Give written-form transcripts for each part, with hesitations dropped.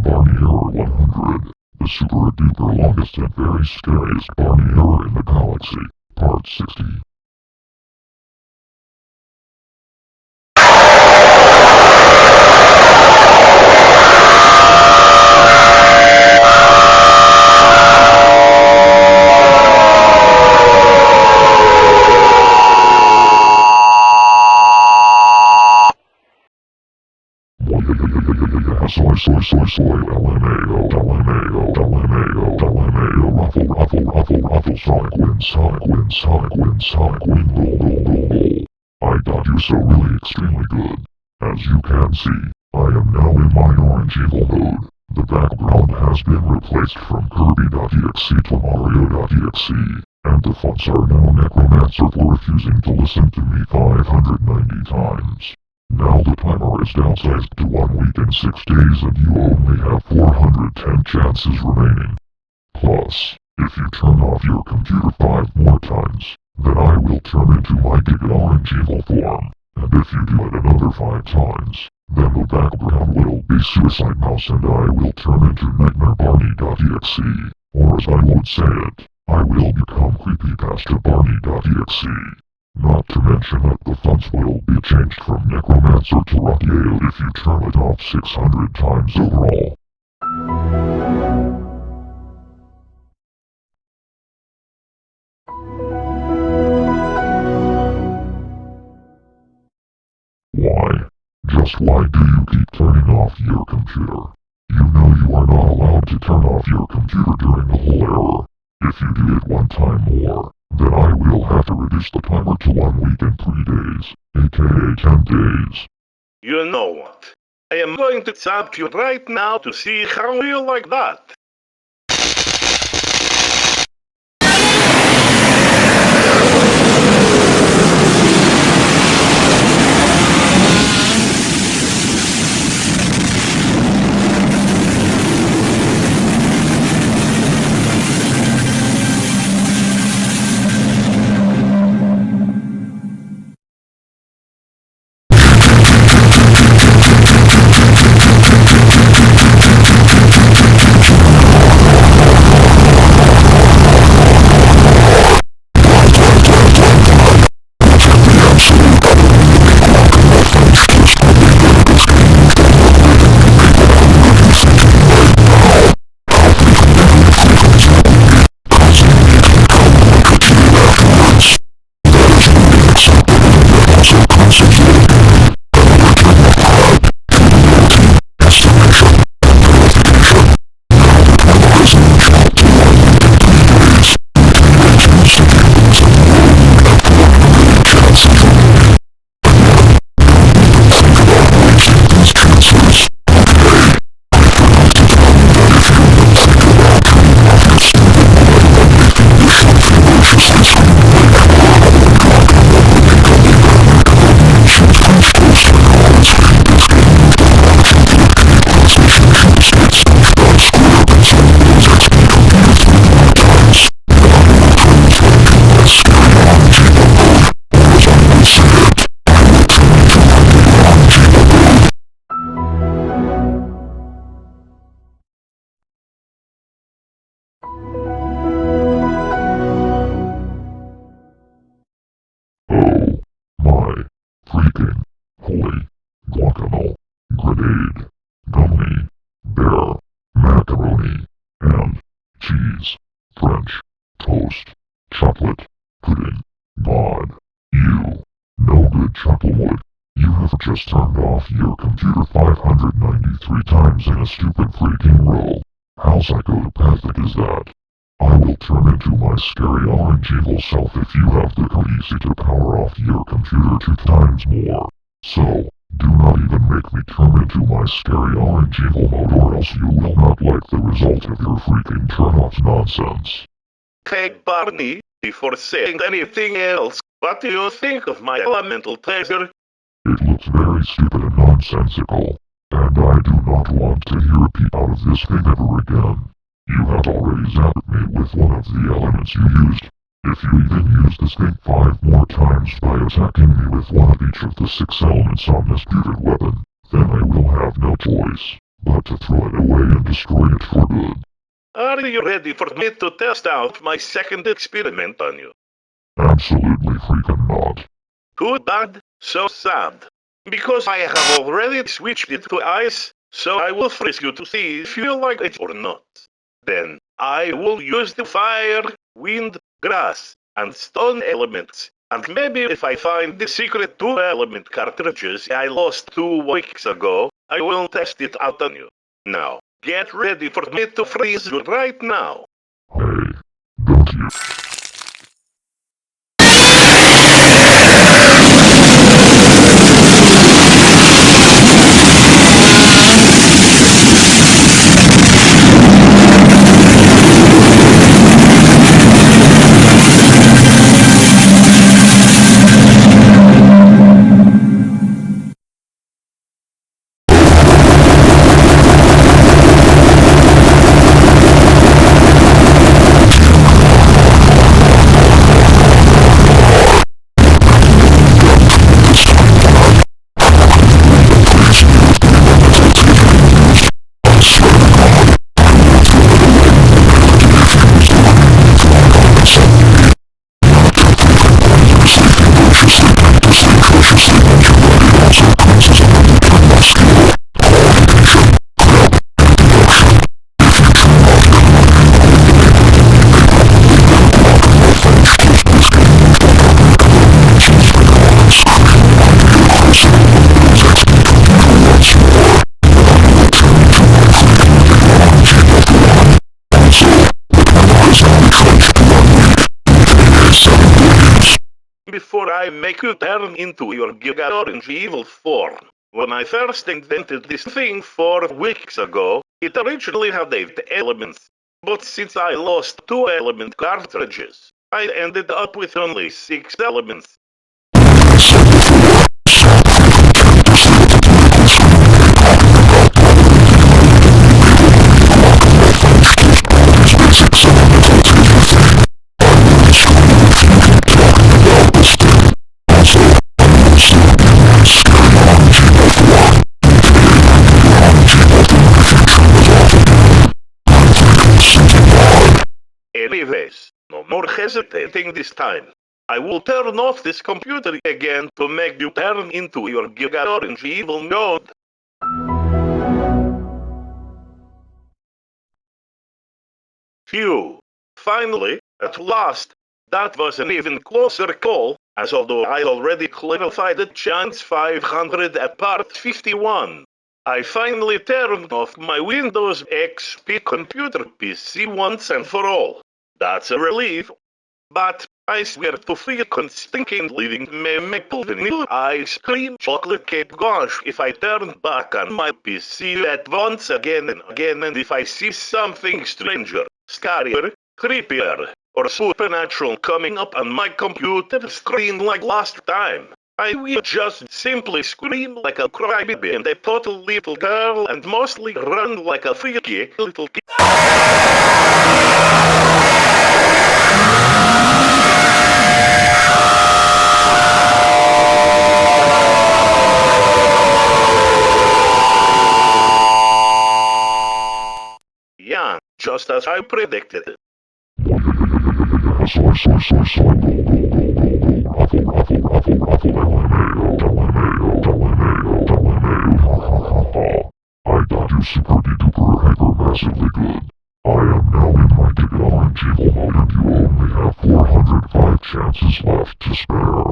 Barney Error 100, the super duper longest and very scariest Barney Error in the galaxy, Part 60. Sonic wind, I got you so really extremely good. As you can see, I am now in my orange evil mode. The background has been replaced from Kirby.exe to Mario.exe, and the fonts are now Necromancer for refusing to listen to me 590 times. Now the timer is downsized to 1 week and 6 days and you only have 410 chances remaining. Plus, if you turn off your computer 5 more times, then I will turn into my Giga Orange Evil form, and if you do it another 5 times, then the background will be Suicide Mouse and I will turn into NightmareBarney.exe, or as I would say it, I will become Creepypasta Barney.exe. Not to mention that the fonts will be changed from Necromancer to Raphael if you turn it off 600 times overall. Why? Just why do you keep turning off your computer? You know you are not allowed to turn off your computer during the whole error. If you do it 1 time more, then I will have to reduce the timer to 1 week and 3 days, aka 10 days. You know what? I am going to zap you right now to see how you like that. Freaking holy guacamole, grenade, gummy, bear, macaroni, and cheese, French, toast, chocolate, pudding, God, you, no good chucklewood, you have just turned off your computer 593 times in a stupid freaking row. How psychopathic is that? I will turn into my scary orange evil self if you have the courtesy to power off your computer 2 times more. So, do not even make me turn into my scary orange evil mode or else you will not like the result of your freaking turn-off nonsense. Hey Barney, before saying anything else, what do you think of my elemental treasure? It looks very stupid and nonsensical, and I do not want to hear a peep out of this thing ever again. You have already zapped me with one of the elements you used. If you even use this thing 5 more times by attacking me with one of each of the 6 elements on this muted weapon, then I will have no choice but to throw it away and destroy it for good. Are you ready for me to test out my second experiment on you? Absolutely freaking not. Too bad, so sad. Because I have already switched it to ice, so I will freeze you to see if you like it or not. Then, I will use the fire, wind, grass, and stone elements, and maybe if I find the secret 2-element cartridges I lost 2 weeks ago, I will test it out on you. Now, get ready for me to freeze you right now. Hey, don't you... Before I make you turn into your Giga Orange evil form. When I first invented this thing 4 weeks ago, it originally had 8 elements. But since I lost 2-element cartridges, I ended up with only 6 elements. Anyways, no more hesitating this time. I will turn off this computer again to make you turn into your Giga Orange evil node. Phew. Finally, at last, that was an even closer call, as although I already clarified the chance 500 at part 51. I finally turned off my Windows XP computer PC once and for all. That's a relief. But I swear to freaking stinking living maple vanilla ice cream chocolate cake gosh if I turn back on my PC at once again and again and if I see something stranger, scarier, creepier, or supernatural coming up on my computer screen like last time, I will just simply scream like a crybaby and a total little girl and mostly run like a freaky little kid. Yeah, just as I predicted. I got you super duper hyper massively good. I am now in my Giga Orange evil mode and you only have 405 chances left to spare.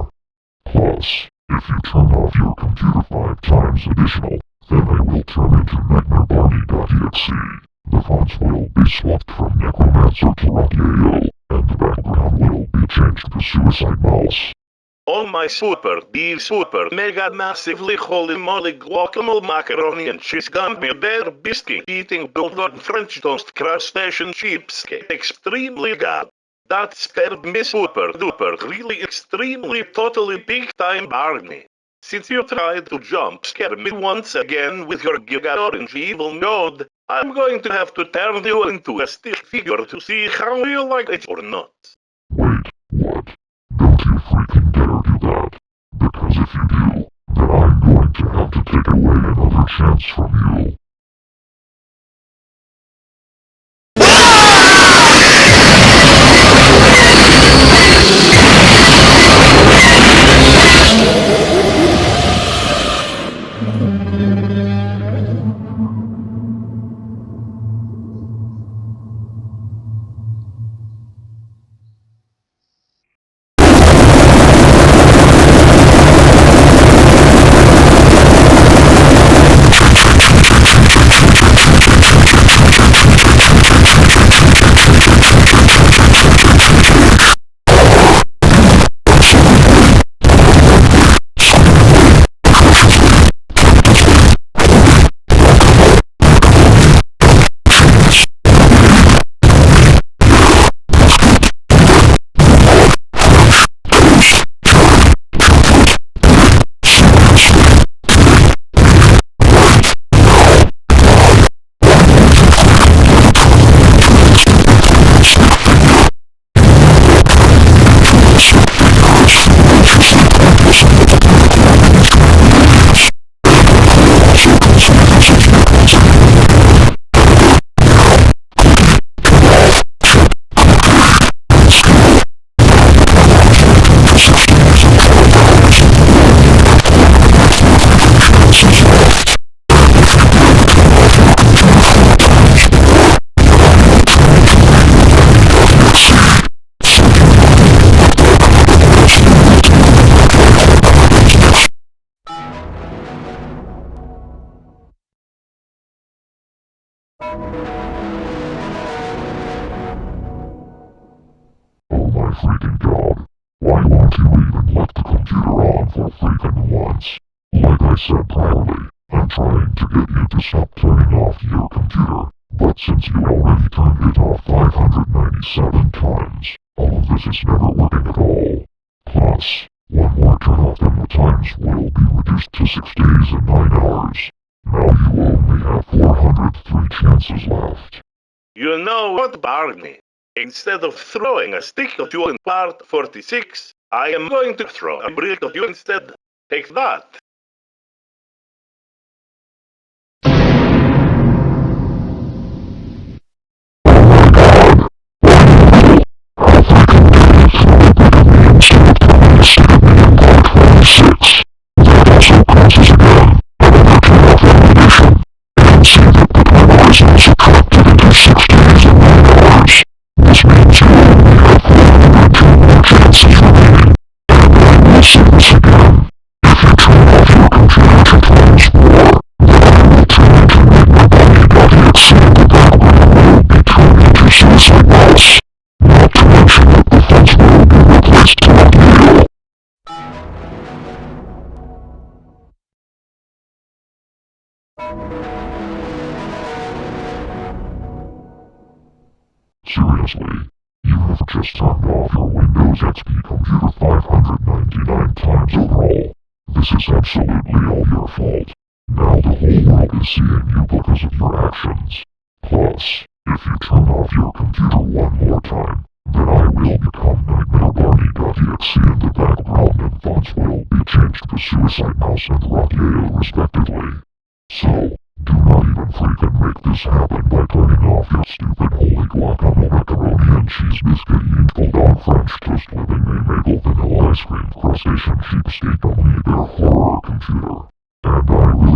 Plus, if you turn off your computer 5 times additional, then I will turn into NightmareBarney.exe. The fonts will be swapped from Necromancer to Rocky AO, and the background will be changed to Suicide Mouse. all my super, D super, mega massively holy moly guacamole macaroni and cheese gummy bear biscuit eating bulldog French toast crustacean cheapskate extremely god. That spared me super duper really extremely totally big time Barney. Since you tried to jump scare me once again with your giga orange evil node, I'm going to have to turn you into a stick figure to see how you like it or not. Wait, what? Don't you freaking dare do that. Because if you do, then I'm going to have to take away another chance from you. Oh my freaking god. Why won't you even let the computer on for freaking once? Like I said priorly, I'm trying to get you to stop turning off your computer, but since you already turned it off 597 times, all of this is never working at all. Plus, one more turn off and the times will be reduced to 6 days and 9 hours. Now you only have 403 chances left. You know what, Barney? Instead of throwing a stick at you in part 46, I am going to throw a brick at you instead. Take that. Seriously, you have just turned off your Windows XP computer 599 times overall. This is absolutely all your fault. Now the whole world is seeing you because of your actions. Plus, if you turn off your computer one more time, then I will become NightmareBarney.exe in the background and fonts will be changed to Suicide Mouse and Rockale respectively. So, do not even freaking make this happen by turning off your stupid holy guacamole macaroni and cheese biscuit eating bulldog French toast living maple vanilla ice cream crustacean cheapskate gummy bear horror computer. And I will